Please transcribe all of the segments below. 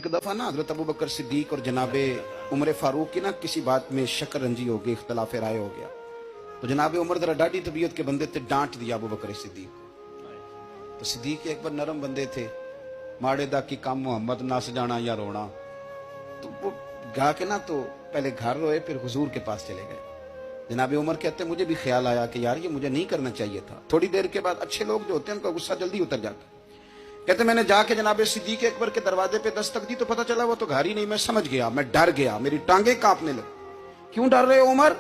एक दफा ना हजरत अबू बकर सिद्दीक और जनाबे उमर फारूक की ना किसी बात में शक्कर रंजी हो गई, इख्तलाफ राय हो गया। तो जनाबे उमर जरा डाढ़ी तबीयत के बंदे थे, डांट दिया अबू बकर सिद्दीक को। तो सिद्दीक एक बार नरम बंदे थे, माड़े दा की काम मोहम्मद नस जाना या रोना। तो वो गा के ना तो पहले घर रोए, फिर हुजूर के पास चले गए। जनाबे उमर कहते मुझे भी ख्याल आया कि यार ये मुझे नहीं करना चाहिए था। थोड़ी देर के बाद अच्छे लोग जो होते हैं उनका गुस्सा जल्दी उतर जाता है। कहते मैंने जाके जनाबे सिद्दीक अकबर के दरवाजे पे दस्तक दी तो पता चला वो तो घर ही नहीं। मैं समझ गया, मैं डर गया, मेरी टांगे कांपने लगी। क्यों डर रहे हो उमर?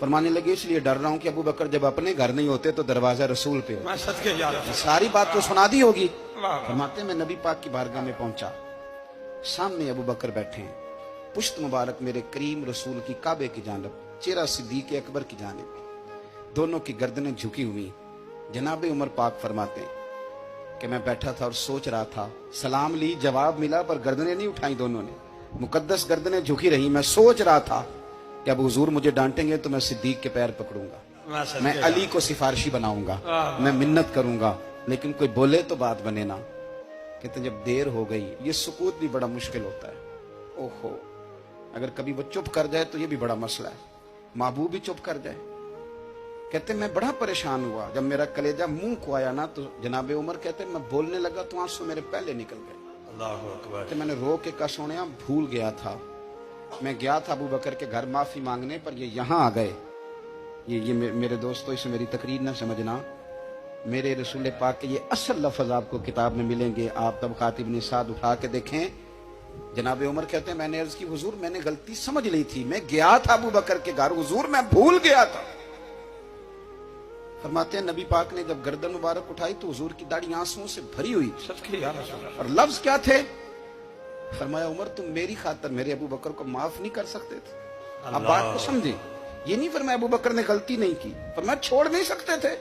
फरमाने लगे इसलिए डर रहा हूं कि अबू बकर जब अपने घर नहीं होते तो दरवाजा रसूल पे हो। सारी बात तो सुना दी होगी। फरमाते मैं नबी पाक की बारगाह में पहुंचा, सामने अबू बकर बैठे हैं, पुश्त मुबारक मेरे करीम रसूल की काबे की जानब, चेहरा सिद्दीक अकबर की जानब, दोनों की गर्दनें झुकी हुई। जनाबे उमर पाक फरमाते हैं कि मैं बैठा था और सोच रहा था, सलाम ली, जवाब मिला, पर गर्दनें नहीं उठाई दोनों ने, मुकद्दस गर्दनें झुकी रही। मैं सोच रहा था कि अब हुजूर मुझे डांटेंगे तो मैं सिद्दीक के पैर पकड़ूंगा, मैं अली को सिफारिशी बनाऊंगा, मैं मिन्नत करूंगा, लेकिन कोई बोले तो बात बने ना। कहते जब देर हो गई, ये सुकूत भी बड़ा मुश्किल होता है। ओहो, अगर कभी वो चुप कर जाए तो ये भी बड़ा मसला है, महबूब भी चुप कर जाए। कहते मैं बड़ा परेशान हुआ, जब मेरा कलेजा मुंह को आया ना तो जनाबे उमर कहते मैं बोलने लगा तो आंसू मेरे पहले निकल गए। अल्लाहु अकबर। तो मैंने रो के कहा सोनिया भूल गया था, मैं गया था अबू बकर के घर माफी मांगने, पर ये यहाँ आ गए। ये मेरे दोस्तों, इसे मेरी तकरीर ना समझना, मेरे रसूल पाक के ये असल लफ्ज आपको किताब में मिलेंगे। आप तब खातिब निसाद उठा के देखें। जनाबे उमर कहते हैं मैंने अर्ज की हुजूर मैंने गलती समझ ली थी, मैं गया था अबू बकर के घर, हुजूर मैं भूल गया था। फरमाते हैं नबी पाक ने जब गर्दन मुबारक उठाई तो हुजूर की दाढ़ी आंसुओं से भरी हुई। और लफ्ज क्या थे? फरमाया उमर तुम मेरी खातर मेरे अबू बकर को माफ नहीं कर सकते थे? आप बात को समझे, ये नहीं फरमाया अबू बकर ने गलती नहीं की, फरमाया छोड़ नहीं सकते थे,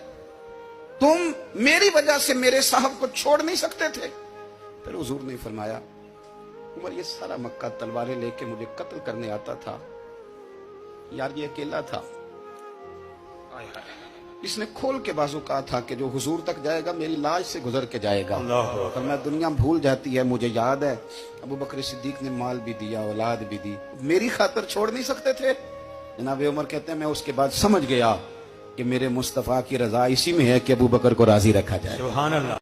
तुम मेरी वजह से मेरे साहब को छोड़ नहीं सकते थे। फिर हुजूर ने फरमाया उमर ये सारा मक्का तलवारें लेके मुझे कत्ल करने आता था, यार ये अकेला था, इसने खोल के बाजू कहा था कि जो हुजूर तक जाएगा मेरी लाश से गुजर के जाएगा। पर मैं दुनिया भूल जाती है, मुझे याद है अबू बकर सिद्दीक ने माल भी दिया, औलाद भी दी, मेरी खातर छोड़ नहीं सकते थे। जनाब उमर कहते हैं मैं उसके बाद समझ गया कि मेरे मुस्तफा की रजा इसी में है कि अबू बकर को राजी रखा जाए। सुभान अल्लाह।